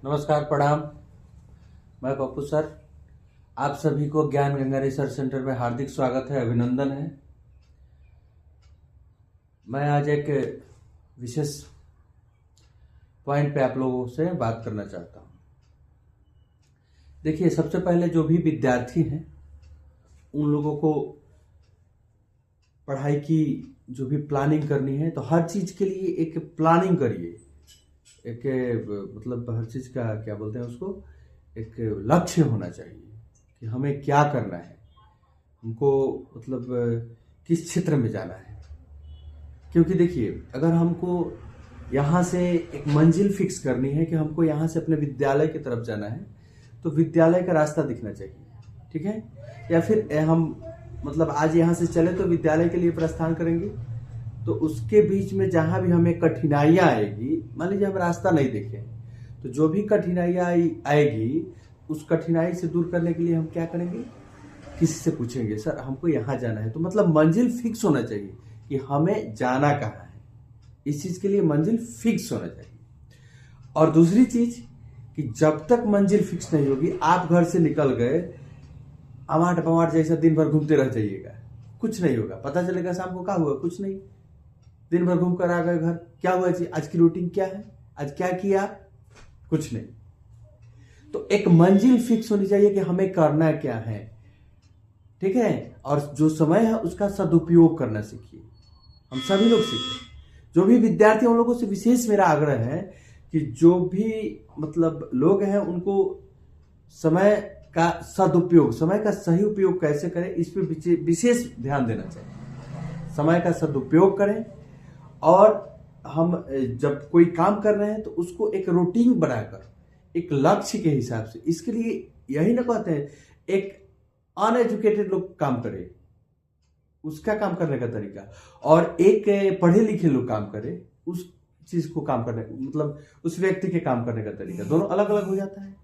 नमस्कार, प्रणाम। मैं पप्पू सर। आप सभी को ज्ञान गंगा रिसर्च सेंटर में हार्दिक स्वागत है, अभिनंदन है। मैं आज एक विशेष पॉइंट पे आप लोगों से बात करना चाहता हूँ। देखिए, सबसे पहले जो भी विद्यार्थी हैं उन लोगों को पढ़ाई की जो भी प्लानिंग करनी है, तो हर चीज़ के लिए एक प्लानिंग करिए। एक मतलब हर चीज़ का क्या बोलते हैं उसको, एक लक्ष्य होना चाहिए कि हमें क्या करना है, हमको मतलब किस क्षेत्र में जाना है। क्योंकि देखिए, अगर हमको यहाँ से एक मंजिल फिक्स करनी है कि हमको यहाँ से अपने विद्यालय की तरफ जाना है, तो विद्यालय का रास्ता दिखना चाहिए, ठीक है। या फिर हम मतलब आज यहाँ से चले तो विद्यालय के लिए प्रस्थान करेंगे, तो उसके बीच में जहाँ भी हमें कठिनाइयाँ आएगी, मान लीजिए हम रास्ता नहीं देखे, तो जो भी कठिनाइयाँ आएगी उस कठिनाई से दूर करने के लिए हम क्या करेंगे, किसी से पूछेंगे, सर हमको यहाँ जाना है। तो मतलब मंजिल फिक्स होना चाहिए कि हमें जाना कहाँ है। इस चीज़ के लिए मंजिल फिक्स होना चाहिए। और दूसरी चीज़ कि जब तक मंजिल फिक्स नहीं होगी, आप घर से निकल गए अमाट पमाट जैसा दिन भर घूमते रह जाइएगा, कुछ नहीं होगा। पता चलेगा शाम को क्या हुआ, कुछ नहीं। दिन भर घूम कर आ गए घर, क्या हुआ जी, आज की रूटीन क्या है, आज क्या किया, कुछ नहीं। तो एक मंजिल फिक्स होनी चाहिए कि हमें करना क्या है, ठीक है। और जो समय है उसका सदुपयोग करना सीखिए, हम सभी लोग सीखें। जो भी विद्यार्थी, उन लोगों से विशेष मेरा आग्रह है कि जो भी मतलब लोग हैं उनको समय का सदुपयोग, समय का सही उपयोग कैसे करें, इस पर विशेष ध्यान देना चाहिए। समय का सदुपयोग करें, और हम जब कोई काम कर रहे हैं तो उसको एक रूटीन बनाकर, एक लक्ष्य के हिसाब से, इसके लिए यही ना कहते हैं एक अनएजुकेटेड लोग काम करे, उसका काम करने का तरीका, और एक पढ़े लिखे लोग काम करे उस चीज को काम करने, मतलब उस व्यक्ति के काम करने का तरीका दोनों अलग अलग हो जाता है।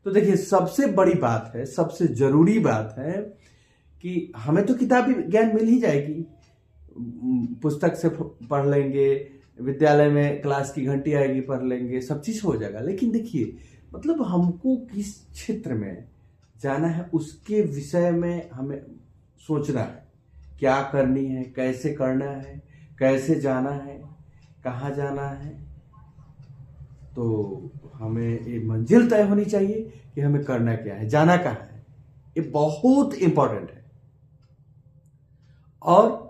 तो देखिए, सबसे बड़ी बात है, सबसे जरूरी बात है कि हमें तो किताबी ज्ञान मिल ही जाएगी, पुस्तक से पढ़ लेंगे, विद्यालय में क्लास की घंटी आएगी पढ़ लेंगे, सब चीज हो जाएगा। लेकिन देखिए, मतलब हमको किस क्षेत्र में जाना है उसके विषय में हमें सोचना है, क्या करनी है, कैसे करना है, कैसे जाना है, कहाँ जाना है। तो हमें ये मंजिल तय होनी चाहिए कि हमें करना क्या है, जाना कहाँ है। ये बहुत इंपॉर्टेंट है। और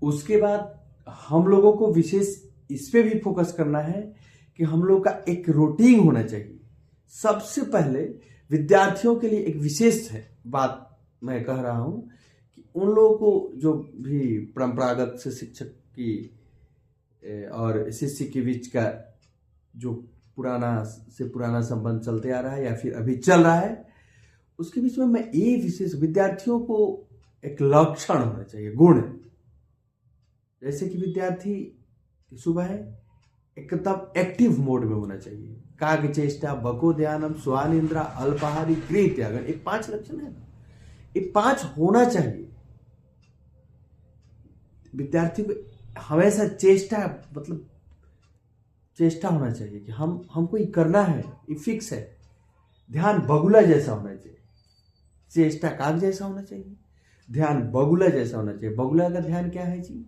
उसके बाद हम लोगों को विशेष इस पे भी फोकस करना है कि हम लोग का एक रूटीन होना चाहिए। सबसे पहले विद्यार्थियों के लिए एक विशेष है बात मैं कह रहा हूं कि उन लोगों को जो भी परंपरागत से शिक्षक की और शिष्य के बीच का जो पुराना से पुराना संबंध चलते आ रहा है या फिर अभी चल रहा है, उसके बीच में मैं ये विशेष विद्यार्थियों को एक लक्षण होना चाहिए, गुण। जैसे कि विद्यार्थी सुबह एकदम एक्टिव मोड में होना चाहिए। काग चेष्टा, बको ध्यानम, स्वानिंद्रा, अल्पाहारी, गृह त्यागन, एक 5 लक्षण है ना, ये 5 होना चाहिए। विद्यार्थी को हमेशा चेष्टा, मतलब चेष्टा होना चाहिए कि हमको ये करना है, ये फिक्स है। ध्यान बगुला जैसा होना चाहिए, चेष्टा काग जैसा होना चाहिए, ध्यान बगुला जैसा होना चाहिए। बगुला का ध्यान क्या है जी,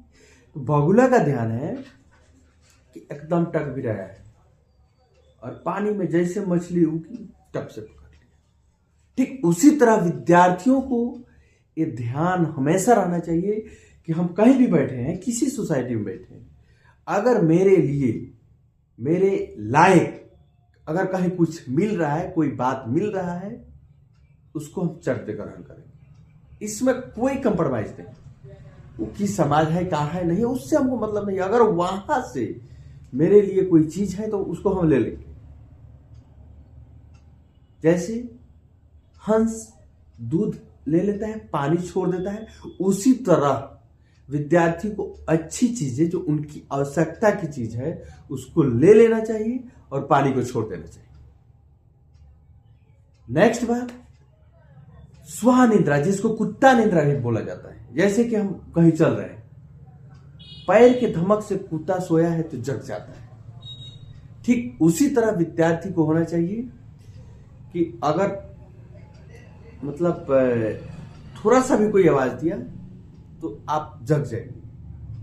तो बगुला का ध्यान है कि एकदम टक भी रहा है और पानी में जैसे मछली उगी टप से पकड़ लिया। ठीक उसी तरह विद्यार्थियों को ये ध्यान हमेशा रहना चाहिए कि हम कहीं भी बैठे हैं, किसी सोसाइटी में बैठे हैं, अगर मेरे लिए, मेरे लायक अगर कहीं कुछ मिल रहा है, कोई बात मिल रहा है, उसको हम चट ग्रहण करेंगे। इसमें कोई कंप्रोमाइज नहीं, वो किस समाज है, कहाँ है, नहीं है, उससे हमको मतलब नहीं। अगर वहां से मेरे लिए कोई चीज है तो उसको हम ले लेंगे। जैसे हंस दूध ले लेता है, पानी छोड़ देता है, उसी तरह विद्यार्थी को अच्छी चीजें जो उनकी आवश्यकता की चीज है उसको ले लेना चाहिए और पानी को छोड़ देना चाहिए। नेक्स्ट बात, स्वानिद्रा, जिसको कुत्ता निद्रा भी बोला जाता है। जैसे कि हम कहीं चल रहे हैं, पैर के धमक से कुत्ता सोया है तो जग जाता है, ठीक उसी तरह विद्यार्थी को होना चाहिए कि अगर मतलब थोड़ा सा भी कोई आवाज दिया तो आप जग जाएंगे।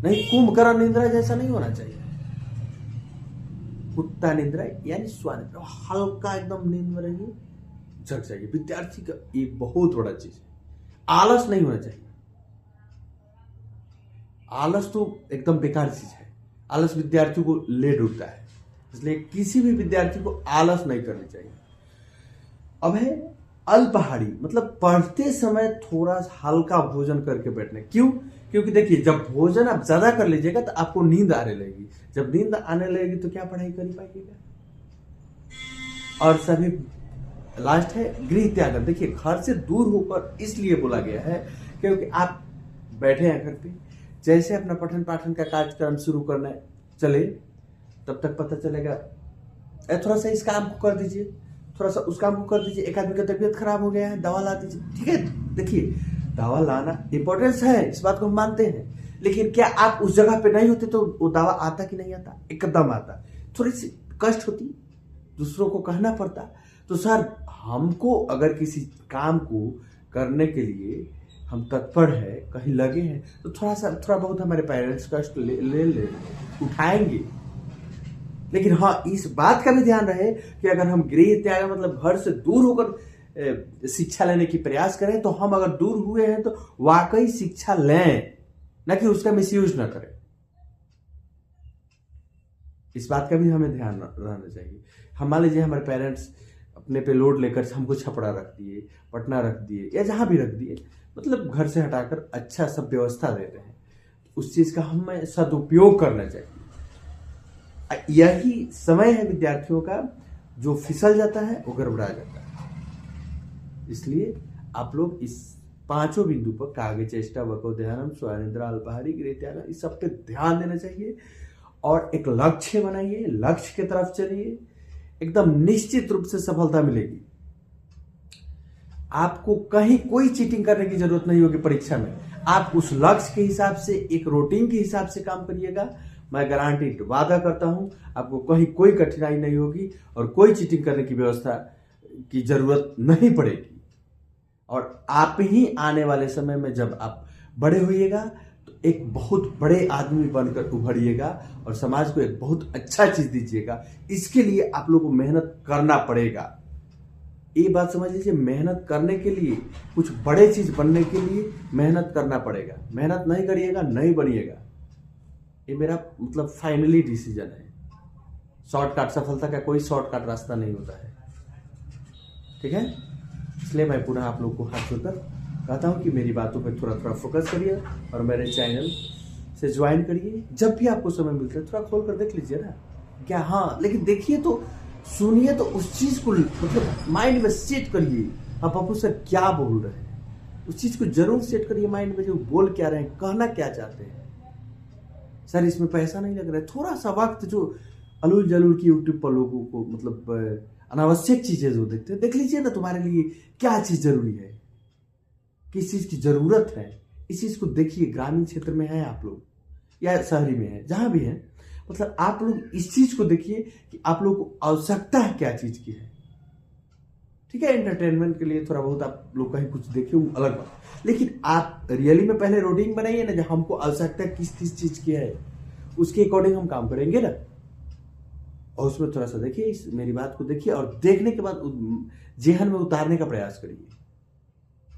नहीं, कुंभकर्ण निंद्रा जैसा नहीं होना चाहिए। कुत्ता निंद्रा यानी स्वानिद्रा, हल्का एकदम नींद में रहिए, जग जाइए। विद्यार्थी का एक बहुत बड़ा चीज है, आलस नहीं होना चाहिए। आलस तो एकदम बेकार चीज है, आलस विद्यार्थियों को ले डूबता है। इसलिए किसी भी विद्यार्थी को आलस नहीं करनी चाहिए। अब है अल्पाहारी, मतलब पढ़ते समय थोड़ा हल्का भोजन करके बैठना। क्यों? क्योंकि देखिए, जब भोजन आप ज्यादा कर लीजिएगा तो आपको नींद आने लगेगी। जब नींद आने लगेगी तो क्या पढ़ाई कर पाइएगा। और सभी लास्ट है गृह त्यागन। देखिए, घर से दूर होकर इसलिए बोला गया है क्योंकि आप बैठे हैं घर पे, जैसे अपना पठन पाठन का कार्यक्रम शुरू करना है चले, तब तक पता चलेगा थोड़ा सा इस काम को कर दीजिए, थोड़ा सा उस काम को कर दीजिए। एक आदमी का तबीयत खराब हो गया है, दवा ला दीजिए। ठीक है, देखिए दवा लाना इंपॉर्टेंस है, इस बात को हम मानते हैं, लेकिन क्या आप उस जगह पे नहीं होते तो वो दवा आता कि नहीं आता? एकदम आता। थोड़ी सी कष्ट होती, दूसरों को कहना पड़ता। तो सर, हमको अगर किसी काम को करने के लिए हम तत्पर है, कहीं लगे हैं, तो थोड़ा बहुत हमारे पेरेंट्स कष्ट ले उठाएंगे। लेकिन हाँ, इस बात का भी ध्यान रहे कि अगर हम गृह त्याग मतलब घर से दूर होकर शिक्षा लेने की प्रयास करें, तो हम अगर दूर हुए हैं तो वाकई शिक्षा लें, न कि उसका मिसयूज ना करें। इस बात का भी हमें ध्यान रहना चाहिए। हम मान लीजिए हमारे पेरेंट्स अपने पे लोड लेकर हमको छपरा रख दिए, पटना रख दिए, या जहां भी रख दिए, मतलब घर से हटाकर अच्छा सब व्यवस्था दे रहे हैं, उस चीज का हमें सदुपयोग करना चाहिए। यही समय है विद्यार्थियों का जो फिसल जाता है, वो गड़बड़ा जाता है। इसलिए आप लोग इस पांचों बिंदु पर काव्य चेष्टा, वकोध्यानम, स्वानिद्रा, अल्पाहारी, गृह त्याग, इस सब पे ध्यान देना चाहिए और एक लक्ष्य बनाइए, लक्ष्य की तरफ चलिए, एकदम निश्चित रूप से सफलता मिलेगी। आपको कहीं कोई चीटिंग करने की जरूरत नहीं होगी परीक्षा में। आप उस लक्ष्य के हिसाब से, एक रूटीन के हिसाब से काम करिएगा, मैं गारंटी वादा करता हूं आपको कहीं कोई कठिनाई नहीं होगी और कोई चीटिंग करने की व्यवस्था की जरूरत नहीं पड़ेगी। और आप ही आने वाले समय में जब आप बड़े होइएगा तो एक बहुत बड़े आदमी बनकर उभरिएगा और समाज को एक बहुत अच्छा चीज दीजिएगा। इसके लिए आप लोगों को मेहनत करना पड़ेगा। ये बात समझ लीजिए, मेहनत करने के लिए, कुछ बड़े चीज बनने के लिए मेहनत करना पड़ेगा। मेहनत नहीं करिएगा, नहीं बनिएगा। ये मेरा मतलब फाइनली डिसीजन है। शॉर्टकट, सफलता का कोई शॉर्टकट रास्ता नहीं होता है। ठीक है, इसलिए मैं पुनः आप लोग को हाथ जोड़कर कहता हूं कि मेरी बातों पर थोड़ा थोड़ा फोकस करिए और मेरे चैनल से ज्वाइन करिए। जब भी आपको समय मिलता है थोड़ा खोल कर देख लीजिए ना क्या। हाँ, लेकिन देखिए तो, सुनिए तो, उस चीज को मतलब माइंड में सेट करिए। आप पप्पू सर क्या बोल रहे हैं, उस चीज को जरूर सेट करिए माइंड में, जो बोल क्या रहे हैं, कहना क्या चाहते हैं। सर इसमें पैसा नहीं लग रहा है, थोड़ा सा वक्त जो अलूल जलूल की यूट्यूब पर लोगों को मतलब अनावश्यक चीजें जो देखते हैं, देख लीजिए ना तुम्हारे लिए क्या चीज जरूरी है, किस चीज की जरूरत है। इस चीज को देखिए। ग्रामीण क्षेत्र में है आप लोग या शहरी में है, जहां भी है, मतलब आप लोग इस चीज को देखिए कि आप लोग को आवश्यकता है क्या चीज की है। ठीक है, एंटरटेनमेंट के लिए थोड़ा बहुत आप लोग कहीं कुछ देखिए, वो अलग बात, लेकिन आप रियली में पहले रूटीन बनाइए ना, जो हमको आवश्यकता किस किस चीज की है, उसके अकॉर्डिंग हम काम करेंगे ना। और उसमें थोड़ा सा देखिए, इस मेरी बात को देखिए और देखने के बाद जेहन में उतारने का प्रयास करिए।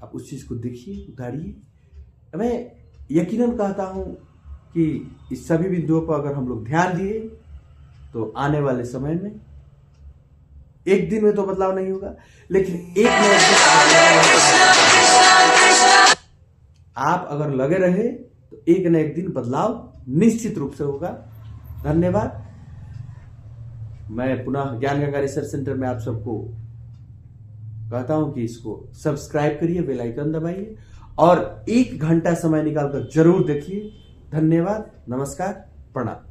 आप उस चीज को देखिए, उतारिए। मैं यकीनन कहता हूं कि इस सभी बिंदुओं पर अगर हम लोग ध्यान दिए तो आने वाले समय में, एक दिन में तो बदलाव नहीं होगा, लेकिन एक न एक आप अगर लगे रहे तो एक न एक दिन बदलाव निश्चित रूप से होगा। धन्यवाद। मैं पुनः ज्ञान गंगा रिसर्च सेंटर में आप सबको कहता हूं कि इसको सब्सक्राइब करिए, बेल आइकन दबाइए और 1 घंटा समय निकालकर जरूर देखिए। धन्यवाद, नमस्कार, प्रणाम।